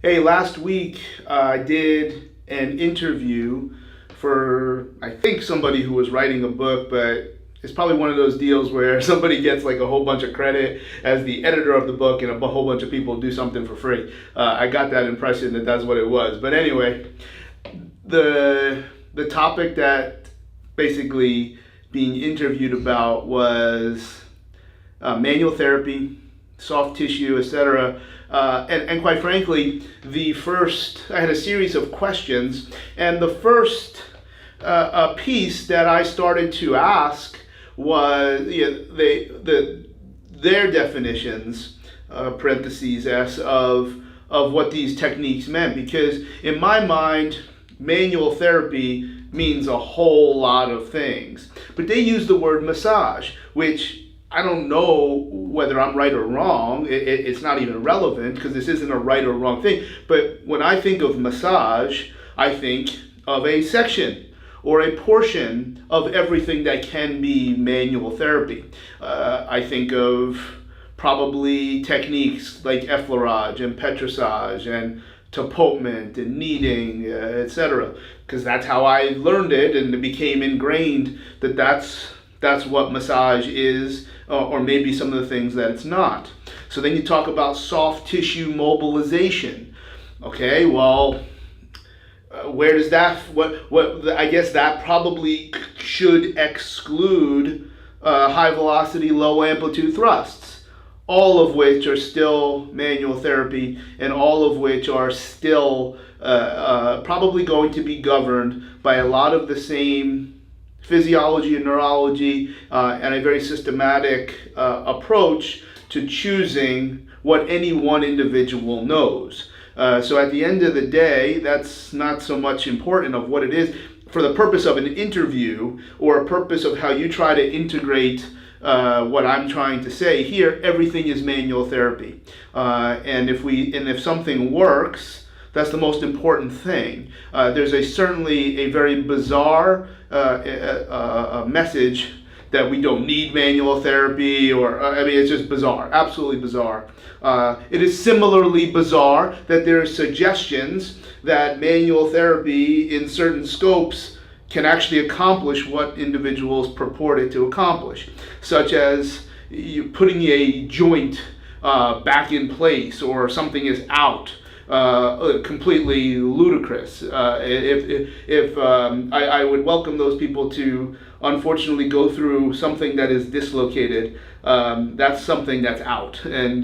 Hey, last week I did an interview for, I think, somebody who was writing a book, but it's probably one of those deals where somebody gets like a whole bunch of credit as the editor of the book and a whole bunch of people do something for free. I got that impression that that's what it was. But anyway, the topic that basically being interviewed about was manual therapy, soft tissue, etc. And quite frankly, I had a series of questions, and the first piece that I started to ask was their definitions, parentheses S, of what these techniques meant, because in my mind, manual therapy means a whole lot of things. But they use the word massage, which I don't know whether I'm right or wrong. It's not even relevant because this isn't a right or wrong thing. But when I think of massage, I think of a section or a portion of everything that can be manual therapy. I think of probably techniques like effleurage and petrissage and tapotement and kneading, etc. Because that's how I learned it, and it became ingrained that that's what massage is, or maybe some of the things that it's not. So then you talk about soft tissue mobilization. Okay, well, where does that? What? I guess that probably should exclude high velocity, low amplitude thrusts, all of which are still manual therapy, and all of which are still probably going to be governed by a lot of the same physiology and neurology, and a very systematic approach to choosing what any one individual knows. So at the end of the day, that's not so much important of what it is. For the purpose of an interview or a purpose of how you try to integrate what I'm trying to say here, everything is manual therapy. And if something works, that's the most important thing. There's certainly a very bizarre message that we don't need manual therapy, it's just bizarre, absolutely bizarre. It is similarly bizarre that there are suggestions that manual therapy in certain scopes can actually accomplish what individuals purport it to accomplish, such as you putting a joint back in place, or something is out. Completely ludicrous. I would welcome those people to unfortunately go through something that is dislocated. That's something that's out, and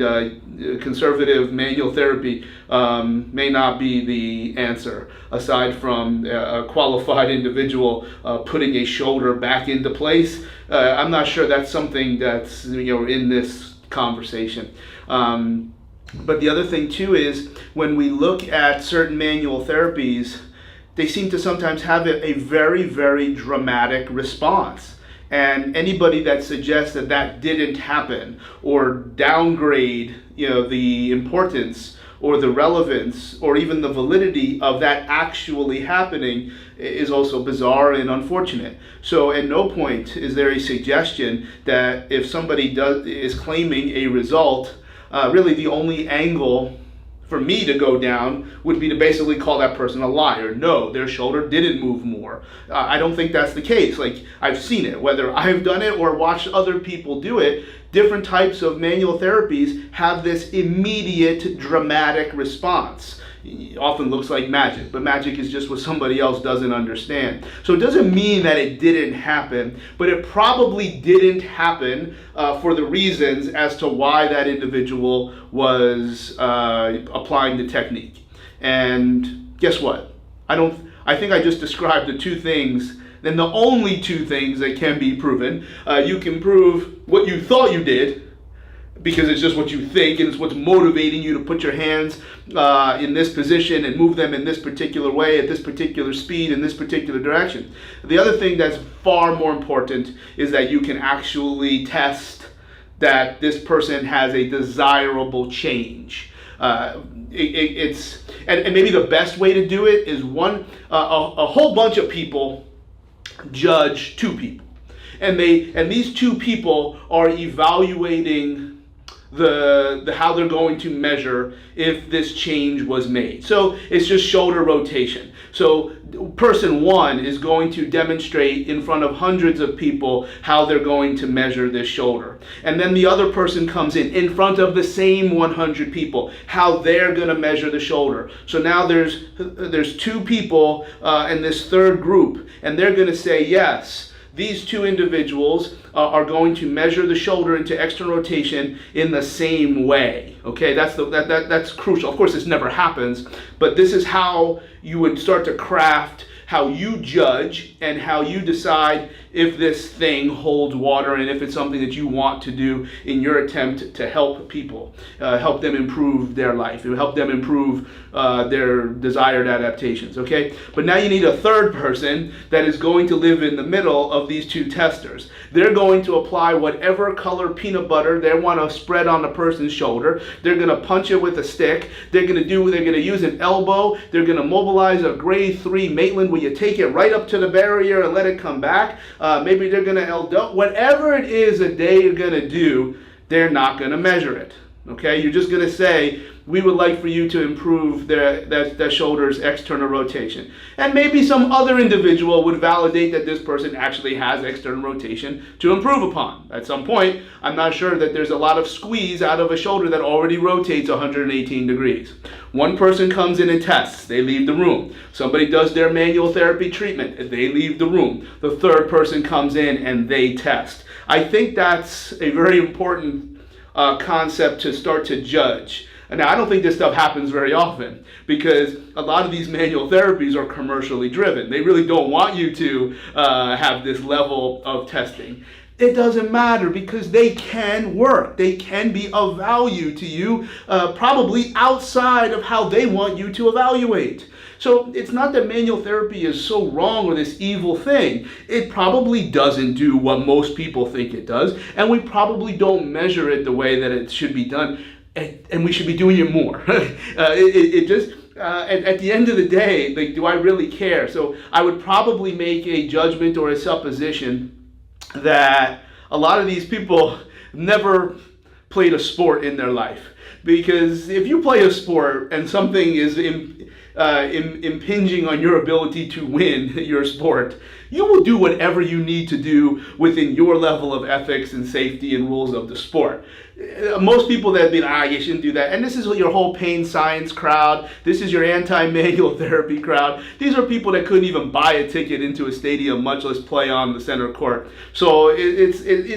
conservative manual therapy may not be the answer, aside from a qualified individual putting a shoulder back into place. I'm not sure that's something that's in this conversation. But the other thing too is, when we look at certain manual therapies, they seem to sometimes have a very, very dramatic response. And anybody that suggests that that didn't happen, or downgrade, the importance or the relevance or even the validity of that actually happening, is also bizarre and unfortunate. So at no point is there a suggestion that if somebody is claiming a result, really the only angle for me to go down would be to basically call that person a liar. No, their shoulder didn't move more. I don't think that's the case. Like, I've seen it, whether I've done it or watched other people do it. Different types of manual therapies have this immediate dramatic response. It often looks like magic, but magic is just what somebody else doesn't understand. So it doesn't mean that it didn't happen, but it probably didn't happen for the reasons as to why that individual was applying the technique. And guess what? I think I just described the two things, then the only two things that can be proven. You can prove what you thought you did, because it's just what you think, and it's what's motivating you to put your hands in this position and move them in this particular way, at this particular speed, in this particular direction. The other thing that's far more important is that you can actually test that this person has a desirable change. And maybe the best way to do it is a whole bunch of people judge two people, and these two people are evaluating the how they're going to measure if this change was made. So it's just shoulder rotation. So person one is going to demonstrate in front of hundreds of people how they're going to measure this shoulder. And then the other person comes in front of the same 100 people, how they're going to measure the shoulder. So now there's two people in this third group, and they're going to say, yes, these two individuals are going to measure the shoulder into external rotation in the same way. Okay, that's crucial. Of course, this never happens, but this is how you would start to craft how you judge and how you decide if this thing holds water and if it's something that you want to do in your attempt to help people, help them improve their life, help them improve their desired adaptations, okay? But now you need a third person that is going to live in the middle of these two testers. They're going to apply whatever color peanut butter they want to spread on the person's shoulder. They're going to punch it with a stick. They're going to use an elbow. They're going to mobilize a grade 3 Maitland where you take it right up to the barrier and let it come back. Maybe they're going to whatever it is that they are going to do, they're not going to measure it. Okay, you're just going to say, we would like for you to improve their shoulder's external rotation. And maybe some other individual would validate that this person actually has external rotation to improve upon. At some point, I'm not sure that there's a lot of squeeze out of a shoulder that already rotates 118 degrees. One person comes in and tests, they leave the room. Somebody does their manual therapy treatment, they leave the room. The third person comes in and they test. I think that's a very important concept to start to judge. Now, I don't think this stuff happens very often because a lot of these manual therapies are commercially driven. They really don't want you to have this level of testing. It doesn't matter because they can work. They can be of value to you, probably outside of how they want you to evaluate. So it's not that manual therapy is so wrong or this evil thing. It probably doesn't do what most people think it does, and we probably don't measure it the way that it should be done, and we should be doing it more. At the end of the day, like, do I really care? So I would probably make a judgment or a supposition that a lot of these people never played a sport in their life. Because if you play a sport and something is impinging on your ability to win your sport, you will do whatever you need to do within your level of ethics and safety and rules of the sport. Most people that be like, you shouldn't do that. And this is your whole pain science crowd. This is your anti-manual therapy crowd. These are people that couldn't even buy a ticket into a stadium, much less play on the center court. So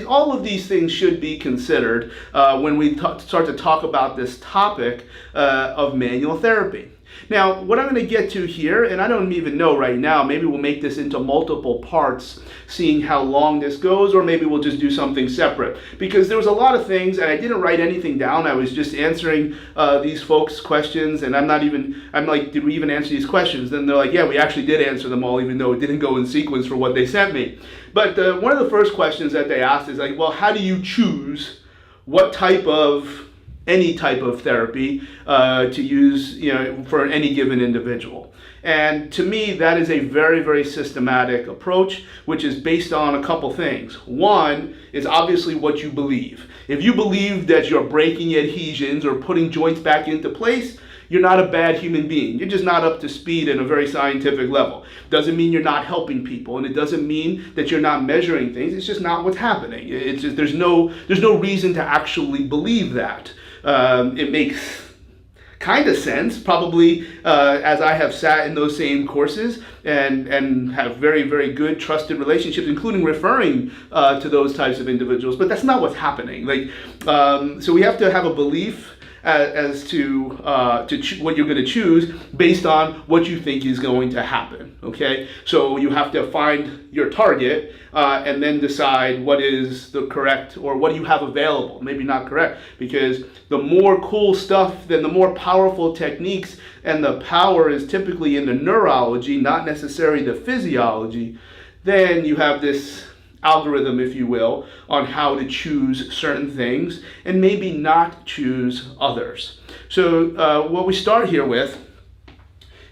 all of these things should be considered when we start to talk about this topic of manual therapy. Now, what I'm going to get to here, and I don't even know right now, maybe we'll make this into multiple parts, seeing how long this goes, or maybe we'll just do something separate. Because there was a lot of things, and I didn't write anything down. I was just answering these folks' questions, and I'm like, did we even answer these questions? Then they're like, yeah, we actually did answer them all, even though it didn't go in sequence for what they sent me. But one of the first questions that they asked is like, well, how do you choose what any type of therapy to use, for any given individual? And to me, that is a very, very systematic approach, which is based on a couple things. One is obviously what you believe. If you believe that you're breaking adhesions or putting joints back into place, you're not a bad human being. You're just not up to speed at a very scientific level. Doesn't mean you're not helping people, and it doesn't mean that you're not measuring things. It's just not what's happening. It's just there's no reason to actually believe that. It makes kind of sense, probably, as I have sat in those same courses and have very, very good trusted relationships, including referring to those types of individuals. But that's not what's happening. So we have to have a belief as to what you're going to choose based on what you think is going to happen. Okay, so you have to find your target and then decide what is the correct, or what you have available. Maybe not correct, because the more cool stuff, then the more powerful techniques, and the power is typically in the neurology, not necessarily the physiology. Then you have this algorithm, if you will, on how to choose certain things and maybe not choose others. So what we start here with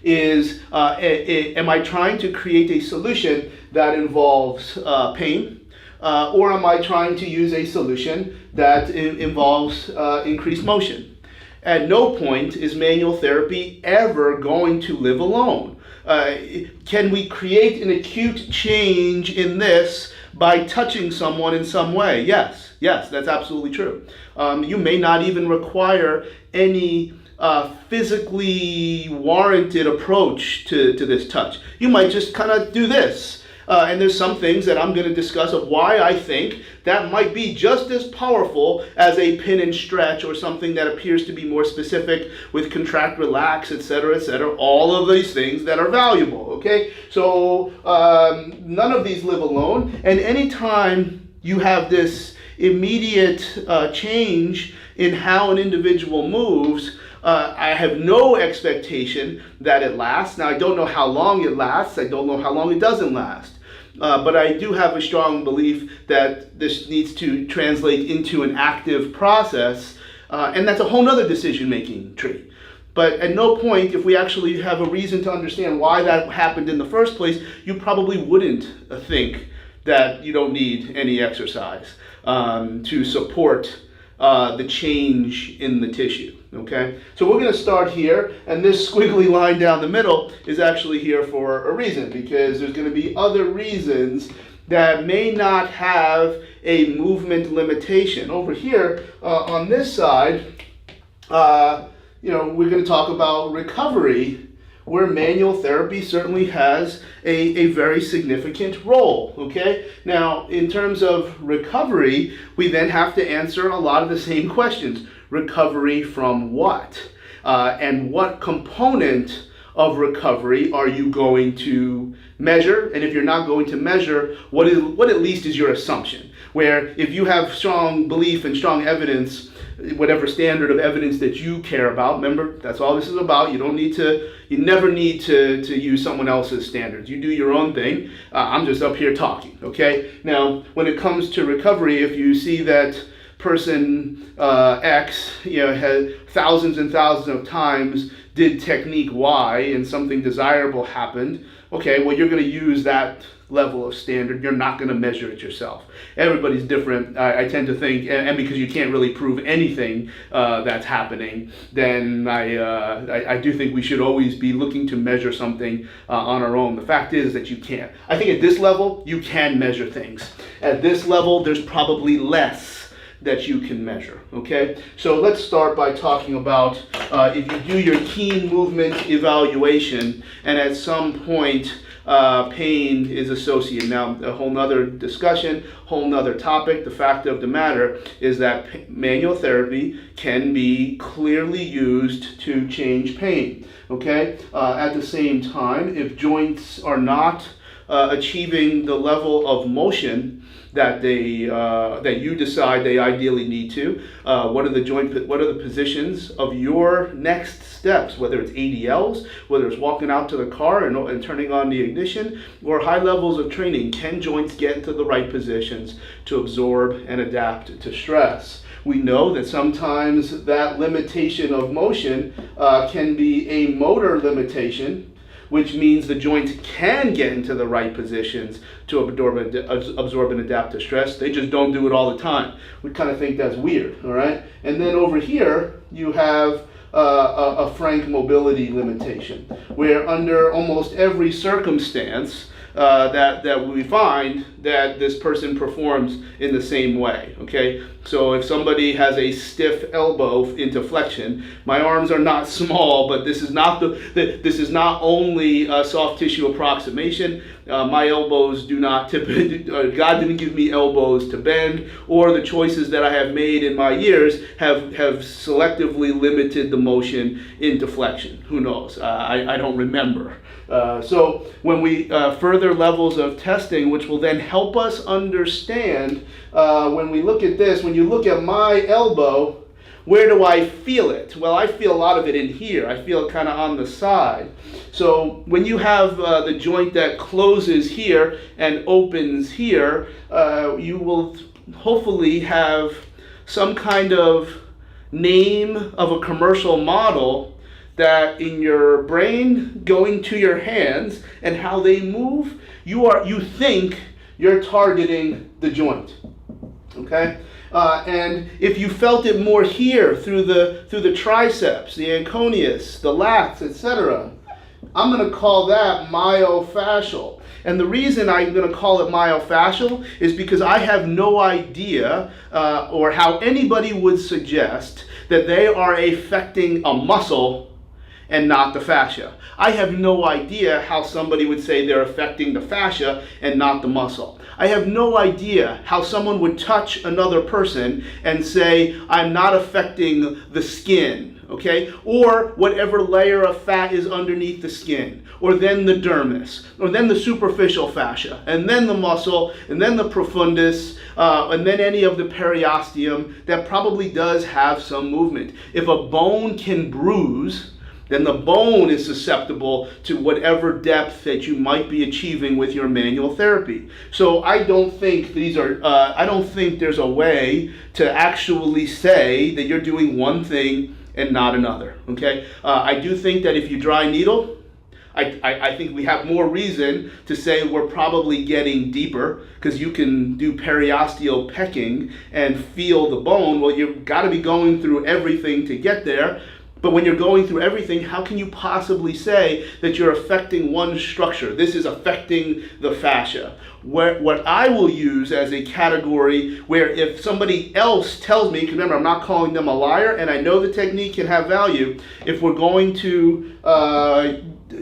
is, am I trying to create a solution that involves pain, or am I trying to use a solution that involves increased motion? At no point is manual therapy ever going to live alone. Can we create an acute change in this by touching someone in some way? Yes, that's absolutely true. You may not even require any physically warranted approach to this touch. You might just kind of do this. And there's some things that I'm going to discuss of why I think that might be just as powerful as a pin and stretch or something that appears to be more specific with contract, relax, etc., etc. All of these things that are valuable, okay? So none of these live alone. And anytime you have this immediate change in how an individual moves, I have no expectation that it lasts. Now, I don't know how long it lasts. I don't know how long it doesn't last. But I do have a strong belief that this needs to translate into an active process, and that's a whole other decision-making tree. But at no point, if we actually have a reason to understand why that happened in the first place, you probably wouldn't think that you don't need any exercise to support the change in the tissue. Okay, so we're going to start here, and this squiggly line down the middle is actually here for a reason, because there's going to be other reasons that may not have a movement limitation. Over here on this side, we're going to talk about recovery, where manual therapy certainly has a very significant role, okay? Now, in terms of recovery, we then have to answer a lot of the same questions. Recovery from what? And what component of recovery are you going to measure? And if you're not going to measure, what at least is your assumption? Where if you have strong belief and strong evidence, whatever standard of evidence that you care about, remember, that's all this is about. You never need to use someone else's standards. You do your own thing. I'm just up here talking, okay? Now, when it comes to recovery, if you see that person X, has thousands and thousands of times did technique Y and something desirable happened, okay, well, you're going to use that level of standard. You're not going to measure it yourself. Everybody's different. I tend to think, and because you can't really prove anything that's happening, then I do think we should always be looking to measure something on our own. The fact is that you can't. I think at this level, you can measure things. At this level, there's probably less that you can measure, okay? So let's start by talking about if you do your keen movement evaluation and at some point pain is associated. Now, a whole nother discussion, whole nother topic. The fact of the matter is that manual therapy can be clearly used to change pain, okay? At the same time, if joints are not achieving the level of motion that that you decide they ideally need to. What are the positions of your next steps, whether it's ADLs, whether it's walking out to the car and turning on the ignition, or high levels of training. Can joints get into the right positions to absorb and adapt to stress? We know that sometimes that limitation of motion can be a motor limitation, which means the joints can get into the right positions to absorb and adapt to stress. They just don't do it all the time. We kind of think that's weird, all right? And then over here, you have a frank mobility limitation, where under almost every circumstance that we find that this person performs in the same way, okay? So if somebody has a stiff elbow into flexion, my arms are not small, but this is not this is not only a soft tissue approximation. My elbows do not God didn't give me elbows to bend, or the choices that I have made in my years have selectively limited the motion into flexion. Who knows? I don't remember. So when we further levels of testing, which will then help us understand when we look at this, when you look at my elbow, where do I feel it? Well, I feel a lot of it in here. I feel it kind of on the side. So when you have the joint that closes here and opens here, you will hopefully have some kind of name of a commercial model that in your brain going to your hands and how they move, you think you're targeting the joint. Okay? And if you felt it more here through the triceps, the anconeus, the lats, etc., I'm going to call that myofascial. And the reason I'm going to call it myofascial is because I have no idea or how anybody would suggest that they are affecting a muscle and not the fascia. I have no idea how somebody would say they're affecting the fascia and not the muscle. I have no idea how someone would touch another person and say, I'm not affecting the skin, okay? Or whatever layer of fat is underneath the skin, or then the dermis, or then the superficial fascia, and then the muscle, and then the profundus, and then any of the periosteum that probably does have some movement. If a bone can bruise, then the bone is susceptible to whatever depth that you might be achieving with your manual therapy. So I don't think I don't think there's a way to actually say that you're doing one thing and not another, okay? I do think that if you dry needle, I think we have more reason to say we're probably getting deeper, because you can do periosteal pecking and feel the bone. Well, you've got to be going through everything to get there. But when you're going through everything, how can you possibly say that you're affecting one structure? This is affecting the fascia. What I will use as a category where if somebody else tells me, because remember, I'm not calling them a liar, and I know the technique can have value, if we're going to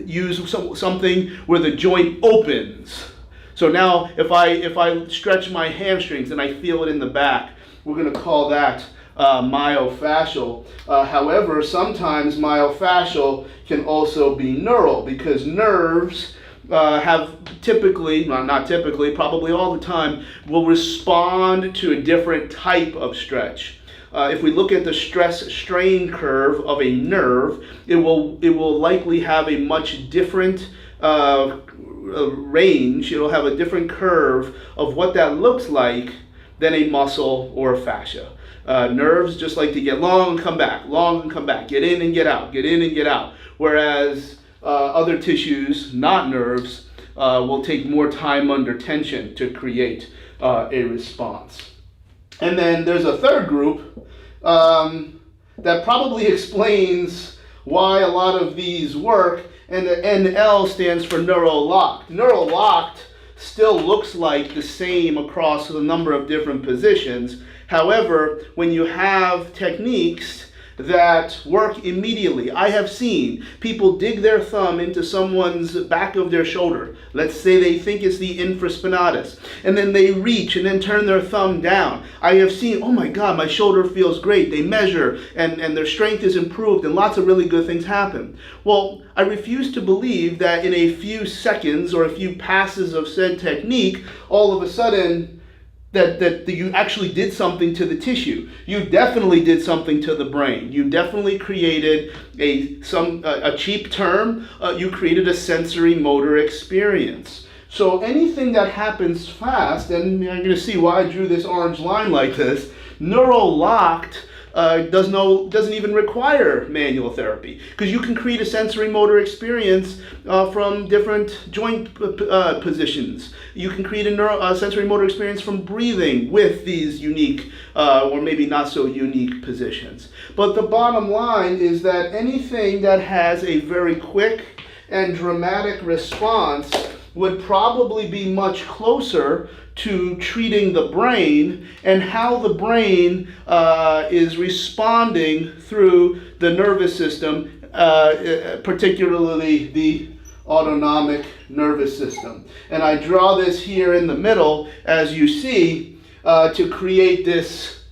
use something where the joint opens. So now if I stretch my hamstrings and I feel it in the back, we're going to call that myofascial. However, sometimes myofascial can also be neural, because nerves have typically, well, not typically, probably all the time, will respond to a different type of stretch. If we look at the stress-strain curve of a nerve, it will likely have a much different range. It'll have a different curve of what that looks like than a muscle or a fascia. Nerves just like to get long and come back, long and come back, get in and get out, get in and get out. Whereas other tissues, not nerves, will take more time under tension to create a response. And then there's a third group that probably explains why a lot of these work, and the NL stands for neurolocked. Neurolocked still looks like the same across a number of different positions. However, when you have techniques that work immediately, I have seen people dig their thumb into someone's back of their shoulder. Let's say they think it's the infraspinatus, and then they reach and then turn their thumb down. I have seen, oh my God, my shoulder feels great. They measure and their strength is improved and lots of really good things happen. Well, I refuse to believe that in a few seconds or a few passes of said technique, all of a sudden, that you actually did something to the tissue. You definitely did something to the brain. You definitely created a cheap term. You created a sensory motor experience. So anything that happens fast, and you're going to see why I drew this orange line like this, neurolocked doesn't even require manual therapy, because you can create a sensory motor experience from different joint positions. You can create a sensory motor experience from breathing with these unique or maybe not so unique positions. But the bottom line is that anything that has a very quick and dramatic response would probably be much closer to treating the brain and how the brain is responding through the nervous system, particularly the autonomic nervous system. And I draw this here in the middle, as you see, to create this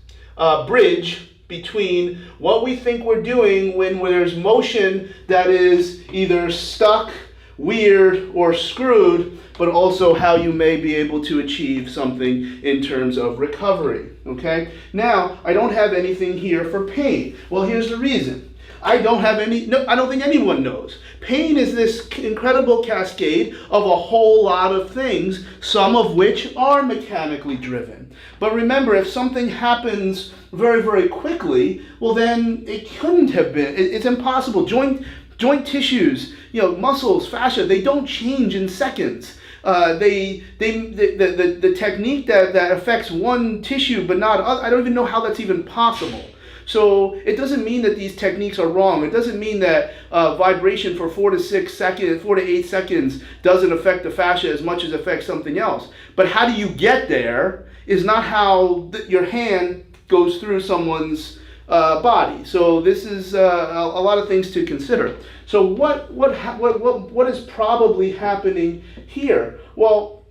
bridge between what we think we're doing when there's motion that is either stuck, weird, or screwed, but also how you may be able to achieve something in terms of recovery, okay? Now, I don't have anything here for pain. Well, here's the reason. I don't think anyone knows. Pain is this incredible cascade of a whole lot of things, some of which are mechanically driven. But remember, if something happens very, very quickly, well then it couldn't have been. It's impossible. Joint tissues, muscles, fascia, they don't change in seconds. The technique that affects one tissue but not other, I don't even know how that's even possible. So it doesn't mean that these techniques are wrong. It doesn't mean that vibration for 4 to 8 seconds doesn't affect the fascia as much as it affects something else. But how do you get there is not how your hand goes through someone's body. So this is a lot of things to consider. So what is probably happening here? Well,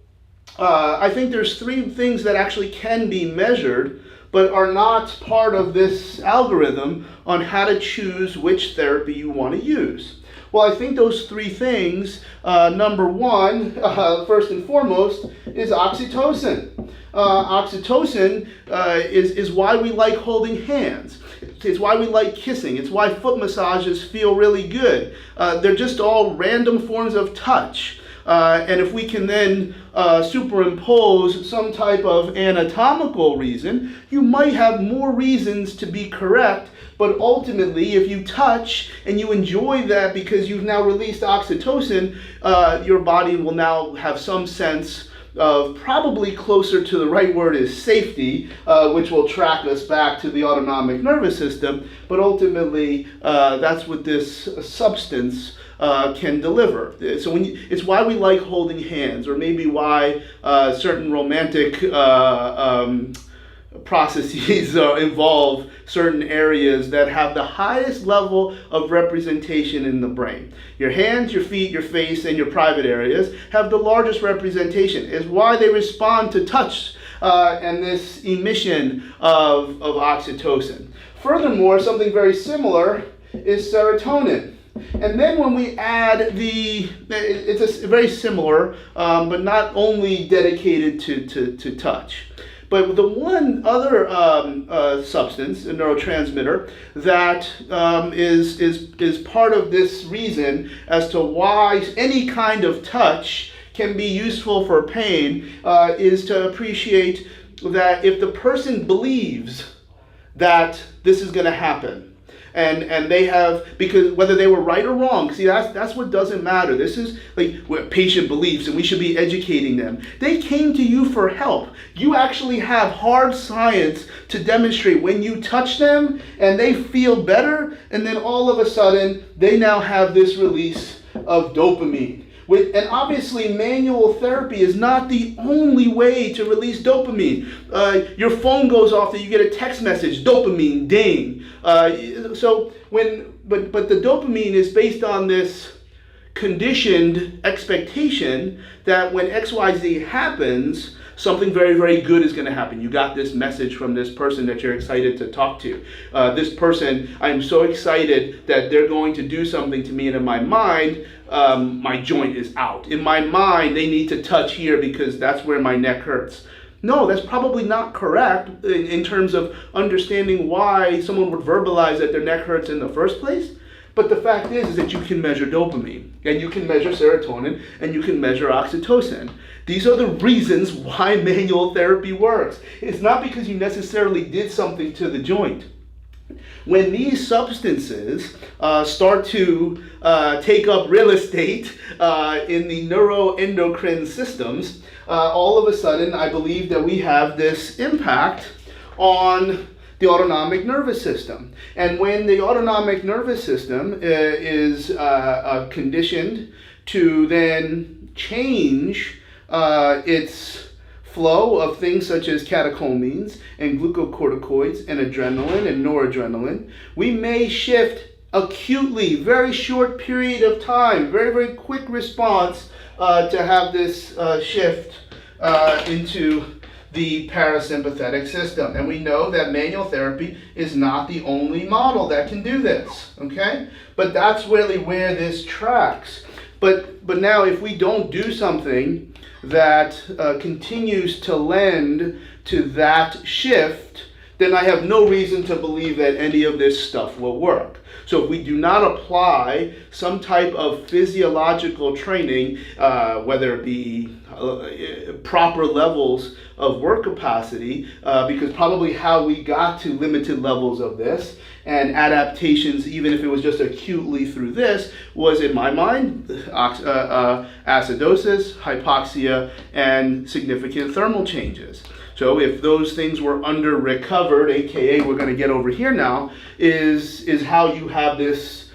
I think there's 3 things that actually can be measured, but are not part of this algorithm on how to choose which therapy you want to use. Well, I think those 3 things, number 1, first and foremost, is oxytocin. Oxytocin is why we like holding hands. It's why we like kissing. It's why foot massages feel really good. They're just all random forms of touch. And if we can then superimpose some type of anatomical reason, you might have more reasons to be correct. But ultimately, if you touch and you enjoy that because you've now released oxytocin, your body will now have some sense of, probably closer to the right word is safety, which will track us back to the autonomic nervous system. But ultimately, that's what this substance can deliver. So it's why we like holding hands, or maybe why certain romantic processes involve certain areas that have the highest level of representation in the brain. Your hands, your feet, your face, and your private areas have the largest representation. It's why they respond to touch and this emission of oxytocin. Furthermore, something very similar is serotonin. And then when we add it's very similar, but not only dedicated to touch. But the one other substance, a neurotransmitter, that is part of this reason as to why any kind of touch can be useful for pain is to appreciate that if the person believes that this is going to happen, and they have, because whether they were right or wrong, see, that's what doesn't matter. This is like what patient beliefs, and we should be educating them. They came to you for help. You actually have hard science to demonstrate when you touch them and they feel better, and then all of a sudden they now have this release of dopamine. And obviously, manual therapy is not the only way to release dopamine. Your phone goes off that you get a text message, dopamine, ding. But the dopamine is based on this conditioned expectation that when XYZ happens, something very, very good is going to happen. You got this message from this person that you're excited to talk to. This person, I'm so excited that they're going to do something to me, and in my mind, my joint is out. In my mind, they need to touch here because that's where my neck hurts. No, that's probably not correct in terms of understanding why someone would verbalize that their neck hurts in the first place. But the fact is that you can measure dopamine, and you can measure serotonin, and you can measure oxytocin. These are the reasons why manual therapy works. It's not because you necessarily did something to the joint. When these substances start to take up real estate in the neuroendocrine systems, all of a sudden I believe that we have this impact on the autonomic nervous system. And when the autonomic nervous system is conditioned to then change its flow of things such as catecholamines and glucocorticoids and adrenaline and noradrenaline, we may shift acutely, very short period of time, very, very quick response to have this shift into the parasympathetic system. And we know that manual therapy is not the only model that can do this, okay? But that's really where this tracks. But now if we don't do something that continues to lend to that shift, then I have no reason to believe that any of this stuff will work. So if we do not apply some type of physiological training, whether it be proper levels of work capacity, because probably how we got to limited levels of this and adaptations, even if it was just acutely through this, was in my mind acidosis, hypoxia, and significant thermal changes. So if those things were under recovered, aka we're going to get over here now, is how you have this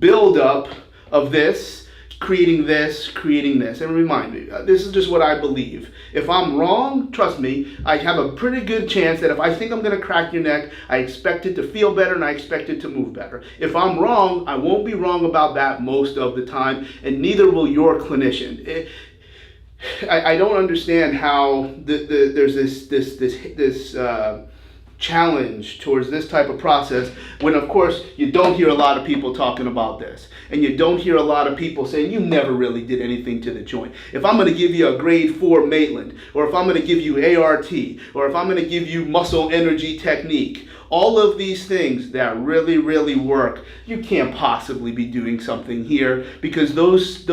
buildup of this, creating this. And remind me, this is just what I believe. If I'm wrong, trust me, I have a pretty good chance that if I think I'm going to crack your neck, I expect it to feel better and I expect it to move better. If I'm wrong, I won't be wrong about that most of the time, and neither will your clinician. I don't understand how there's this challenge towards this type of process when, of course, you don't hear a lot of people talking about this, and you don't hear a lot of people saying you never really did anything to the joint. If I'm going to give you a grade 4 Maitland, or if I'm going to give you ART, or if I'm going to give you muscle energy technique, all of these things that really, really work, you can't possibly be doing something here, because those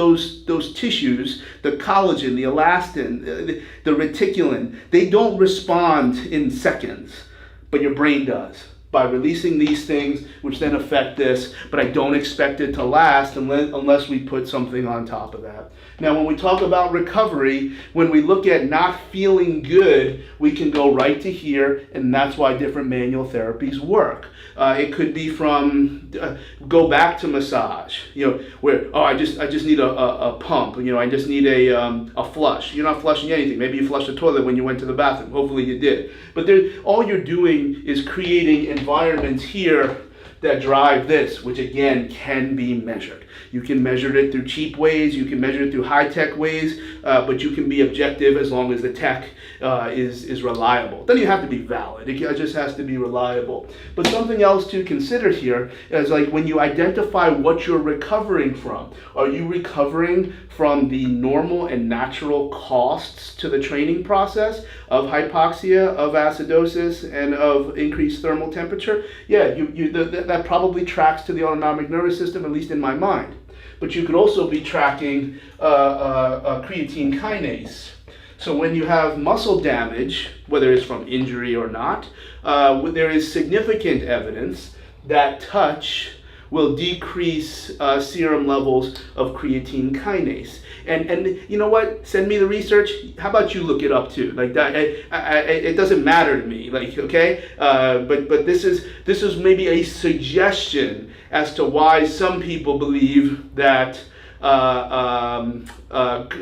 tissues, the collagen, the elastin, the reticulin, they don't respond in seconds, but your brain does by releasing these things, which then affect this, but I don't expect it to last unless we put something on top of that. Now, when we talk about recovery, when we look at not feeling good, we can go right to here, and that's why different manual therapies work. It could be from go back to massage, where I just need a pump, I just need a flush. You're not flushing anything. Maybe you flushed the toilet when you went to the bathroom. Hopefully you did. But all you're doing is creating environments here that drive this, which again can be measured. You can measure it through cheap ways, you can measure it through high-tech ways, but you can be objective as long as the tech is reliable. Then you have to be valid. It just has to be reliable. But something else to consider here is like when you identify what you're recovering from. Are you recovering from the normal and natural costs to the training process of hypoxia, of acidosis, and of increased thermal temperature? Yeah, that probably tracks to the autonomic nervous system, at least in my mind. But you could also be tracking creatine kinase. So when you have muscle damage, whether it's from injury or not, there is significant evidence that touch will decrease serum levels of creatine kinase. And you know what? Send me the research. How about you look it up too? Like that, it doesn't matter to me. Like, okay, but this is maybe a suggestion as to why some people believe that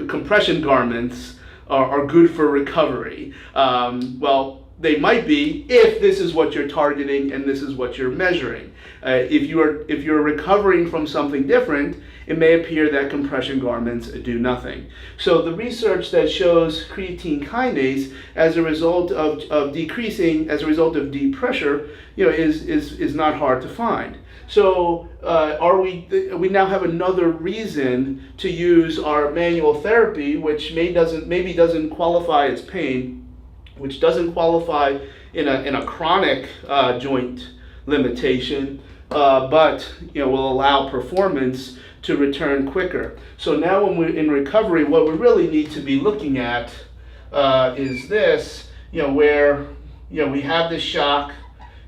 compression garments are good for recovery. Well, they might be if this is what you're targeting and this is what you're measuring. If you're recovering from something different, it may appear that compression garments do nothing. So the research that shows creatine kinase as a result of decreasing, as a result of deep pressure, is not hard to find. So we now have another reason to use our manual therapy, which maybe doesn't qualify as pain, which doesn't qualify in a chronic joint limitation, but will allow performance to return quicker. So now when we're in recovery, what we really need to be looking at is this, where we have this shock,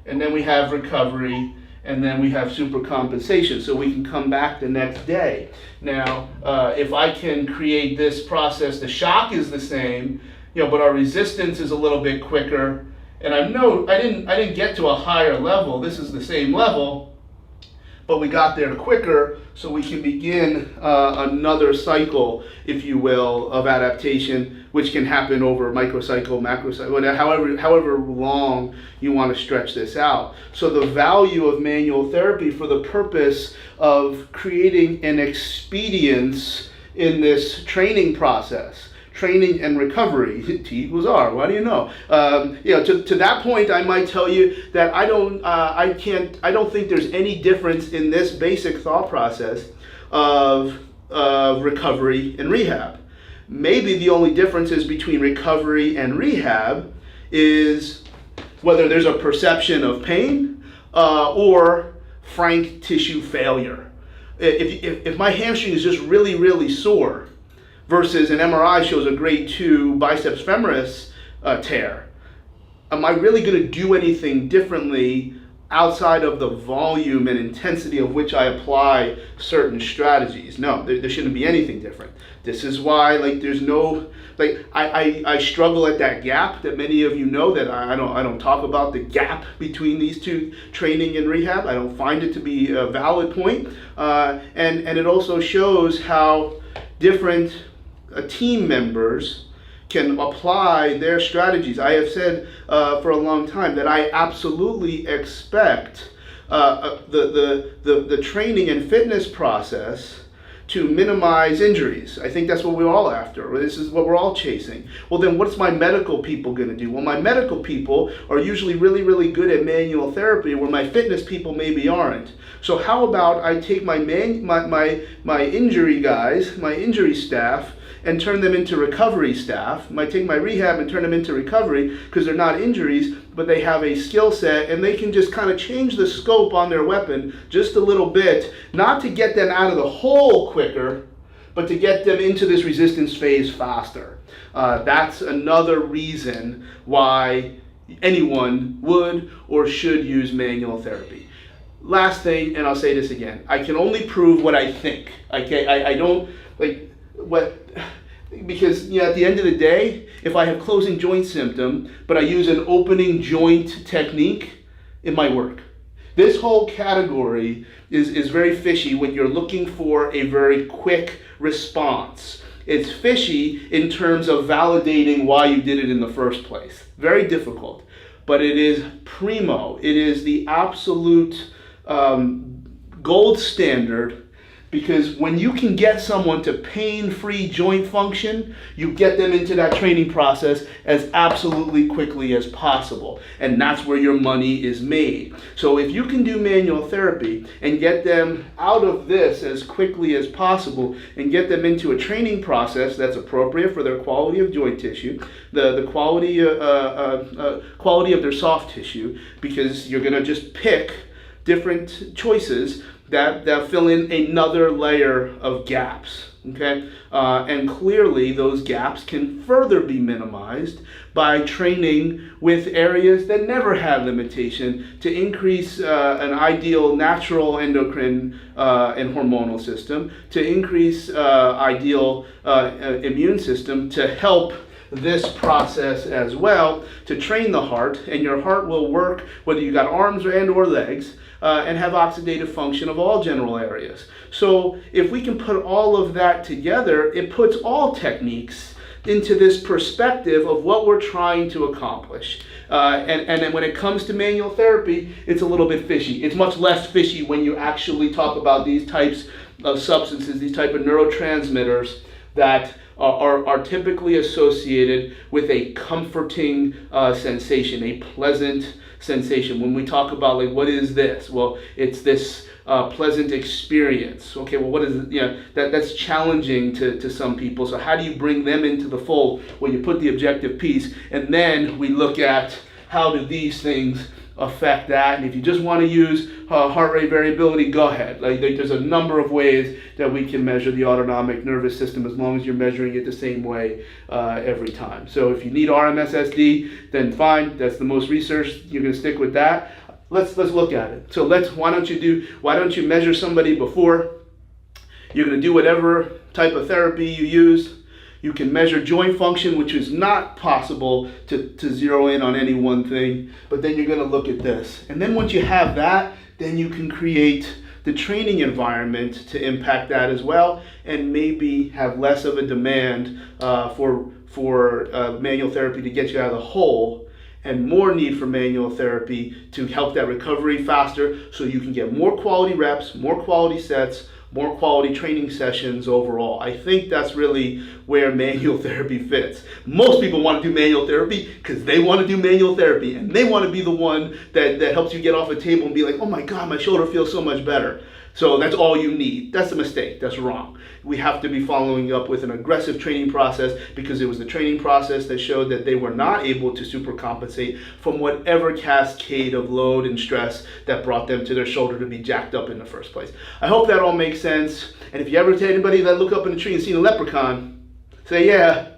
and then we have recovery, and then we have supercompensation, so we can come back the next day. Now, if I can create this process, the shock is the same, but our resistance is a little bit quicker, and I didn't get to a higher level. This is the same level, but we got there quicker, so we can begin another cycle, if you will, of adaptation, which can happen over microcycle, macrocycle, however long you want to stretch this out. So the value of manual therapy for the purpose of creating an expedience in this training process, training and recovery, T equals R. Why do you know? To that point, I might tell you that I don't think there's any difference in this basic thought process of recovery and rehab. Maybe the only difference is between recovery and rehab is whether there's a perception of pain or frank tissue failure. If my hamstring is just really, really sore versus an MRI shows a grade 2 biceps femoris tear, am I really going to do anything differently outside of the volume and intensity of which I apply certain strategies? No, there shouldn't be anything different. This is why, there's no, I struggle at that gap that many of you know, that I don't talk about the gap between these two, training and rehab. I don't find it to be a valid point. And it also shows how different team members can apply their strategies. I have said for a long time that I absolutely expect the training and fitness process to minimize injuries. I think that's what we're all after. This is what we're all chasing. Well, then what's my medical people going to do? Well, my medical people are usually really, really good at manual therapy, where my fitness people maybe aren't. So how about I take my injury guys, my injury staff, and turn them into recovery staff. I take my rehab and turn them into recovery, because they're not injuries, but they have a skill set, and they can just kind of change the scope on their weapon just a little bit, not to get them out of the hole quicker, but to get them into this resistance phase faster. That's another reason why anyone would or should use manual therapy. Last thing, and I'll say this again, I can only prove what I think. Okay, I don't because at the end of the day, if I have closing joint symptom, but I use an opening joint technique, it might work. This whole category is very fishy when you're looking for a very quick response. It's fishy in terms of validating why you did it in the first place. Very difficult, but it is primo. It is the absolute gold standard. Because when you can get someone to pain-free joint function, you get them into that training process as absolutely quickly as possible. And that's where your money is made. So if you can do manual therapy and get them out of this as quickly as possible and get them into a training process that's appropriate for their quality of joint tissue, the quality of their soft tissue, because you're going to just pick different choices that fill in another layer of gaps, okay? And clearly those gaps can further be minimized by training with areas that never had limitation to increase an ideal natural endocrine and hormonal system, to increase ideal immune system, to help this process as well, to train the heart, and your heart will work whether you got arms or legs, and have oxidative function of all general areas. So if we can put all of that together, it puts all techniques into this perspective of what we're trying to accomplish. And then when it comes to manual therapy, it's a little bit fishy. It's much less fishy when you actually talk about these types of substances, these type of neurotransmitters that are typically associated with a comforting sensation, a pleasant sensation. When we talk about what is this? Well, it's this pleasant experience. Okay, well, what is it? That's challenging to some people. So how do you bring them into the fold? Well, you put the objective piece, and then we look at how do these things affect that. And if you just want to use heart rate variability, go ahead. There's a number of ways that we can measure the autonomic nervous system, as long as you're measuring it the same way every time. So if you need RMSSD, then fine. That's the most researched. You're going to stick with that. Let's look at it. So why don't you measure somebody before? You're going to do whatever type of therapy you use. You can measure joint function, which is not possible to zero in on any one thing, but then you're going to look at this. And then once you have that, then you can create the training environment to impact that as well, and maybe have less of a demand for manual therapy to get you out of the hole, and more need for manual therapy to help that recovery faster, so you can get more quality reps, more quality sets, more quality training sessions overall. I think that's really where manual therapy fits. Most people want to do manual therapy because they want to do manual therapy, and they want to be the one that helps you get off a table and be like, oh my God, my shoulder feels so much better. So that's all you need. That's a mistake. That's wrong. We have to be following up with an aggressive training process, because it was the training process that showed that they were not able to supercompensate from whatever cascade of load and stress that brought them to their shoulder to be jacked up in the first place. I hope that all makes sense. And if you ever tell anybody that look up in the tree and seen a leprechaun, say, yeah,